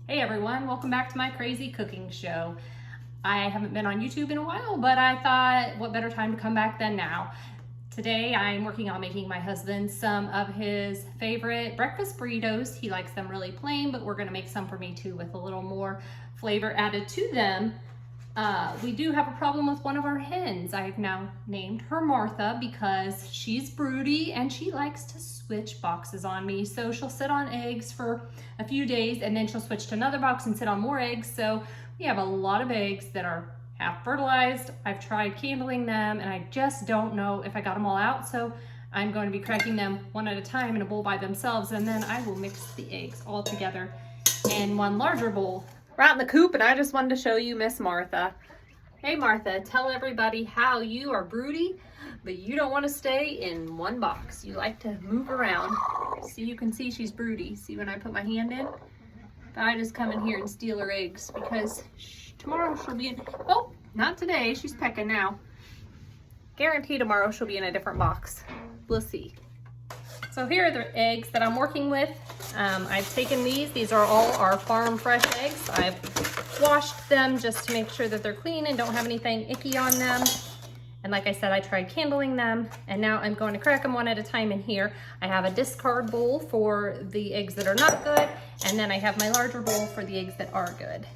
Hey everyone, welcome back to my crazy cooking show. I haven't been on YouTube in a while, but I thought what better time to come back than now. Today I'm working on making my husband some of his favorite breakfast burritos. He likes them really plain, but we're gonna make some for me too with a little more flavor added to them. We do have a problem with one of our hens. I've now named her Martha because she's broody and she likes to switch boxes on me. So she'll sit on eggs for a few days and then she'll switch to another box and sit on more eggs. So we have a lot of eggs that are half fertilized. I've tried candling them and I just don't know if I got them all out. So I'm going to be cracking them one at a time in a bowl by themselves, and then I will mix the eggs all together in one larger bowl. We're out in the coop and I just wanted to show you Miss Martha. Hey Martha, tell everybody how you are broody, but you don't want to stay in one box. You like to move around. See, you can see she's broody. See when I put my hand in? But I just come in here and steal her eggs because tomorrow she'll be in, oh, not today, she's pecking now. Guarantee tomorrow she'll be in a different box. We'll see. So here are the eggs that I'm working with. I've taken these are all our farm fresh eggs. I've washed them just to make sure that they're clean and don't have anything icky on them. And like I said, I tried candling them, and now I'm going to crack them one at a time in here. I have a discard bowl for the eggs that are not good, and then I have my larger bowl for the eggs that are good.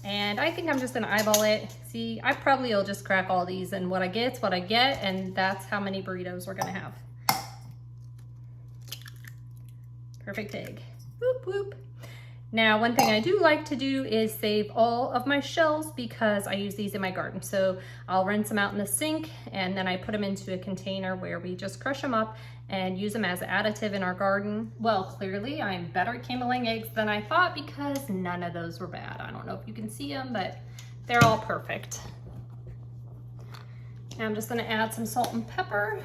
And I think I'm just gonna eyeball it. See, I probably will just crack all these, and what I get's what I get, and that's how many burritos we're gonna have. Perfect egg. Whoop, whoop. Now, one thing I do like to do is save all of my shells because I use these in my garden. So I'll rinse them out in the sink and then I put them into a container where we just crush them up and use them as additive in our garden. Well, clearly I'm better at kindling eggs than I thought because none of those were bad. I don't know if you can see them, but they're all perfect. Now I'm just gonna add some salt and pepper.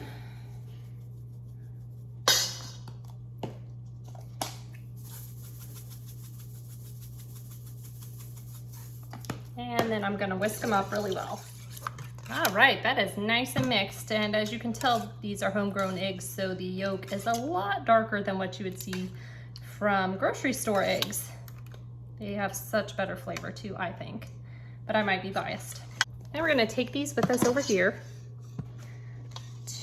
And then I'm gonna whisk them up really well. All right, that is nice and mixed. And as you can tell, these are homegrown eggs, so the yolk is a lot darker than what you would see from grocery store eggs. They have such better flavor too, I think, but I might be biased. Now we're gonna take these with us over here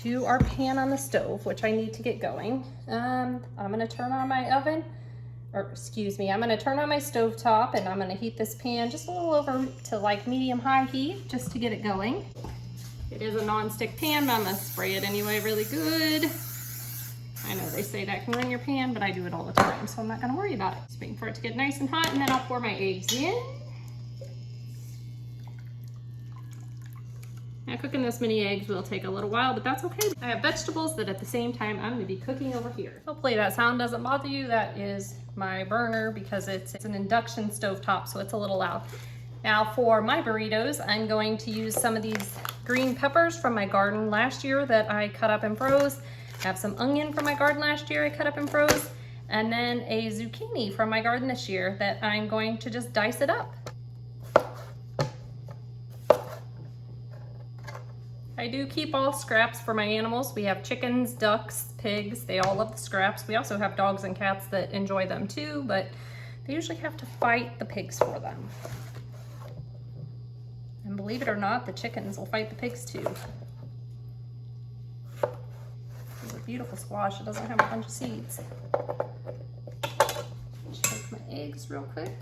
to our pan on the stove, which I need to get going. I'm gonna turn on my oven. I'm gonna turn on my stove top and I'm gonna heat this pan just a little over to like medium-high heat just to get it going. It is a non-stick pan, but I'm gonna spray it anyway really good. I know they say that can ruin your pan, but I do it all the time, so I'm not gonna worry about it. Just waiting for it to get nice and hot, and then I'll pour my eggs in. Now, cooking this many eggs will take a little while, but that's okay. I have vegetables that at the same time I'm gonna be cooking over here. Hopefully that sound doesn't bother you. That is my burner because it's an induction stovetop, so it's a little loud. Now for my burritos, I'm going to use some of these green peppers from my garden last year that I cut up and froze. I have some onion from my garden last year I cut up and froze, and then a zucchini from my garden this year that I'm going to just dice it up. I do keep all scraps for my animals. We have chickens, ducks, pigs. They all love the scraps. We also have dogs and cats that enjoy them too, but they usually have to fight the pigs for them. And believe it or not, the chickens will fight the pigs too. It's a beautiful squash. It doesn't have a bunch of seeds. Shake my eggs real quick.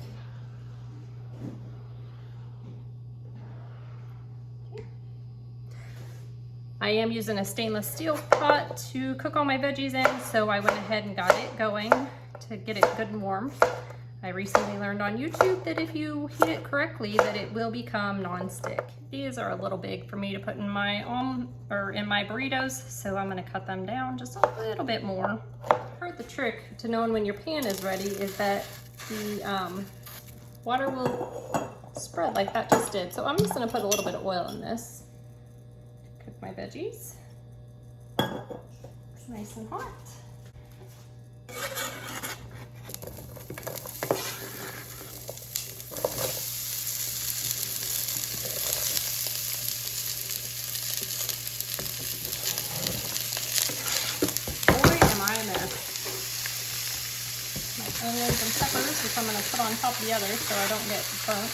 I am using a stainless steel pot to cook all my veggies in, so I went ahead and got it going to get it good and warm. I recently learned on YouTube that if you heat it correctly, that it will become non-stick. These are a little big for me to put in my burritos, so I'm gonna cut them down just a little bit more. Part of the trick to knowing when your pan is ready is that the water will spread like that just did. So I'm just gonna put a little bit of oil in this. Cook my veggies. It's nice and hot. Boy, am I a mess. My onions and peppers, which I'm going to put on top top of the other so I don't get burnt.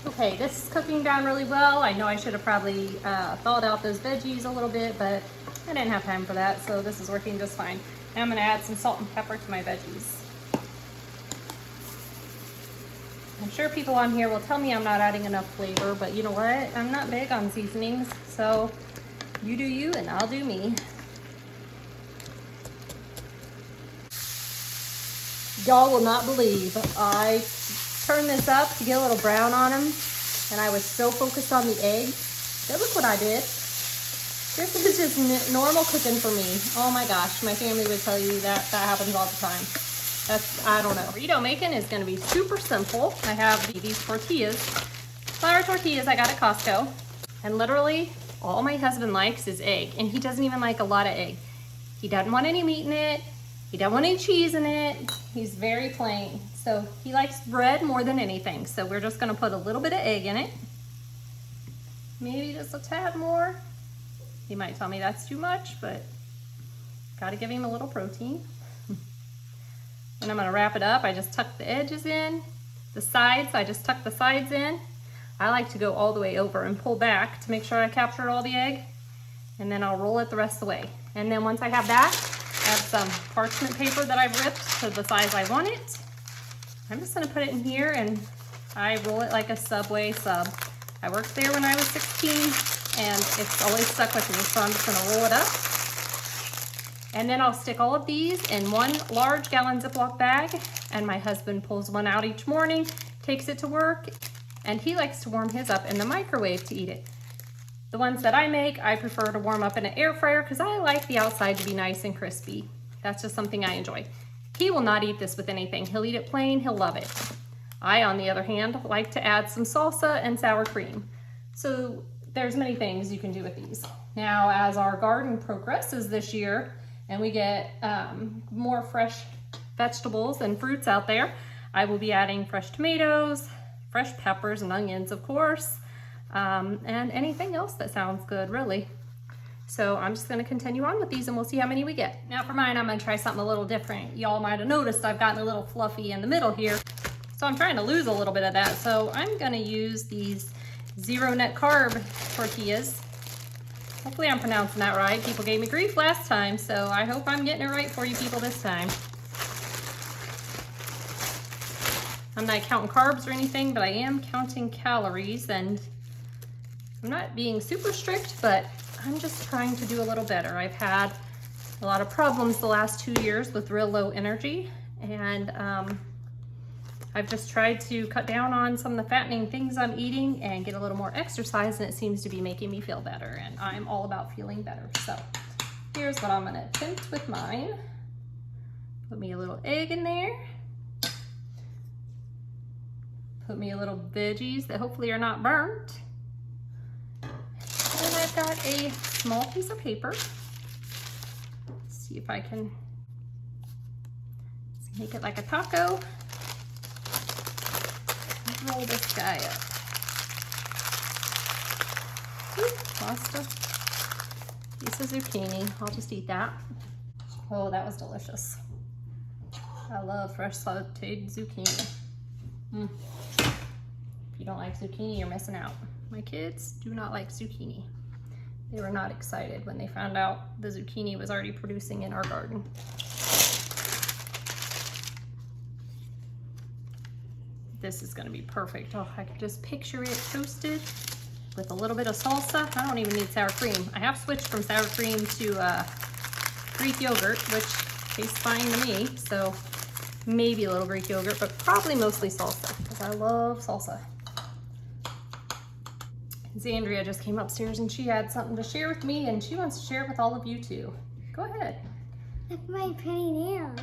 Okay, this is cooking down really well. I know I should have probably thawed out those veggies a little bit, but I didn't have time for that, so this is working just fine. Now I'm gonna add some salt and pepper to my veggies. I'm sure people on here will tell me I'm not adding enough flavor, but you know what? I'm not big on seasonings, so you do you and I'll do me. Y'all will not believe I turned this up to get a little brown on them, and I was so focused on the egg that look what I did. This is just normal cooking for me. Oh my gosh, my family would tell you that happens all the time. That's, I don't know. Burrito making is gonna be super simple. I have these tortillas, flour tortillas I got at Costco, and literally all my husband likes is egg, and he doesn't even like a lot of egg. He doesn't want any meat in it. He doesn't want any cheese in it. He's very plain. So he likes bread more than anything. So we're just gonna put a little bit of egg in it. Maybe just a tad more. He might tell me that's too much, but gotta give him a little protein. And I'm gonna wrap it up. I just tuck the edges in. The sides, I just tuck the sides in. I like to go all the way over and pull back to make sure I captured all the egg. And then I'll roll it the rest of the way. And then once I have that, I have some parchment paper that I've ripped to the size I want it. I'm just gonna put it in here and I roll it like a Subway sub. I worked there when I was 16 and it's always stuck with me, so I'm just gonna roll it up. And then I'll stick all of these in one large gallon Ziploc bag, and my husband pulls one out each morning, takes it to work, and he likes to warm his up in the microwave to eat it. The ones that I make, I prefer to warm up in an air fryer because I like the outside to be nice and crispy. That's just something I enjoy. He will not eat this with anything. He'll eat it plain, he'll love it. I, on the other hand, like to add some salsa and sour cream. So there's many things you can do with these. Now, as our garden progresses this year and we get more fresh vegetables and fruits out there, I will be adding fresh tomatoes, fresh peppers and onions, of course, and anything else that sounds good, really. So I'm just gonna continue on with these and we'll see how many we get. Now for mine, I'm gonna try something a little different. Y'all might have noticed I've gotten a little fluffy in the middle here. So I'm trying to lose a little bit of that. So I'm gonna use these 0 net carb tortillas. Hopefully I'm pronouncing that right. People gave me grief last time, so I hope I'm getting it right for you people this time. I'm not counting carbs or anything, but I am counting calories, and I'm not being super strict, but I'm just trying to do a little better. I've had a lot of problems the last 2 years with real low energy, and I've just tried to cut down on some of the fattening things I'm eating and get a little more exercise, and it seems to be making me feel better, and I'm all about feeling better. So here's what I'm gonna attempt with mine. Put me a little egg in there. Put me a little veggies that hopefully are not burnt. And I've got a small piece of paper. Let's see if I can make it like a taco. Roll this guy up. Ooh, lost a piece of zucchini. I'll just eat that. Oh, that was delicious. I love fresh sauteed zucchini. If you don't like zucchini, you're missing out. My kids do not like zucchini. They were not excited when they found out the zucchini was already producing in our garden. This is gonna be perfect. Oh, I can just picture it toasted with a little bit of salsa. I don't even need sour cream. I have switched from sour cream to Greek yogurt, which tastes fine to me. So maybe a little Greek yogurt, but probably mostly salsa because I love salsa. Zandria just came upstairs and she had something to share with me, and she wants to share it with all of you too. Go ahead. Look at my pretty nails.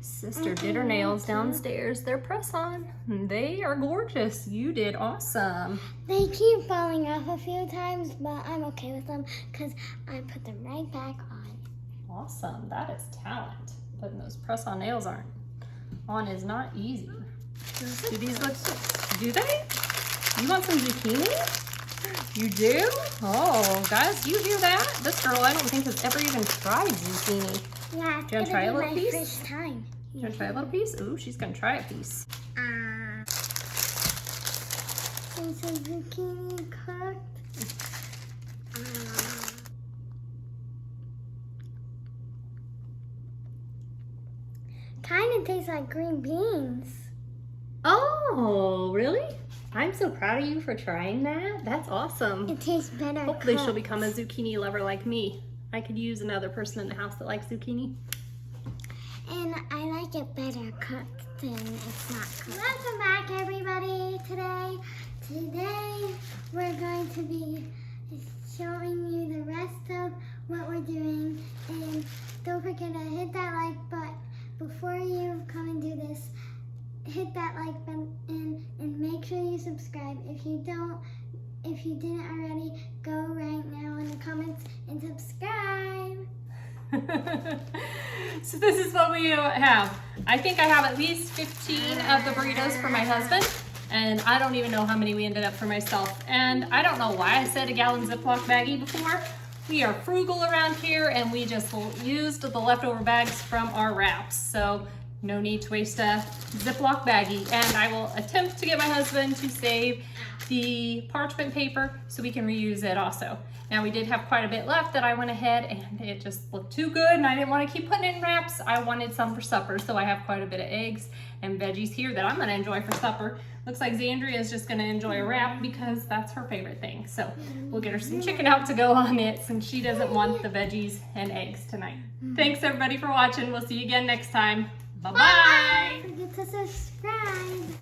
Sister did her nails downstairs. They're press-on. They are gorgeous. You did awesome. They keep falling off a few times, but I'm okay with them because I put them right back on. Awesome. That is talent. Putting those press-on nails on is not easy. Do these look good? Do they? You want some zucchini? You do? Oh, guys, you hear that? This girl, I don't think has ever even tried zucchini. Yeah, it's You wanna try a gonna be little my piece? first time. You wanna try a little piece? Ooh, she's gonna try a piece. There's some zucchini cooked. Kind of tastes like green beans. Oh, really? I'm so proud of you for trying that. That's awesome. It tastes better. Hopefully she'll cooked. become a zucchini lover like me. I could use another person in the house that likes zucchini. And I like it better cooked than it's not cooked. Welcome back, everybody. Today we're going to be showing you the rest of what we're doing. And don't forget to hit that like button. Before you come and do this, hit that like button and make sure you subscribe. If you didn't already, go right now in the comments and subscribe. So this is what we have. I think I have at least 15 of the burritos for my husband, and I don't even know how many we ended up for myself. And I don't know why I said a gallon Ziploc baggie before. We are frugal around here, and we just used the leftover bags from our wraps. So no need to waste a Ziploc baggie. And I will attempt to get my husband to save the parchment paper so we can reuse it also. Now we did have quite a bit left that I went ahead and it just looked too good and I didn't want to keep putting it in wraps. I wanted some for supper, so I have quite a bit of eggs and veggies here that I'm gonna enjoy for supper. Looks like Xandria is just gonna enjoy a wrap because that's her favorite thing. So we'll get her some chicken out to go on it since she doesn't want the veggies and eggs tonight. Thanks everybody for watching. We'll see you again next time. Bye-bye. Don't forget to subscribe.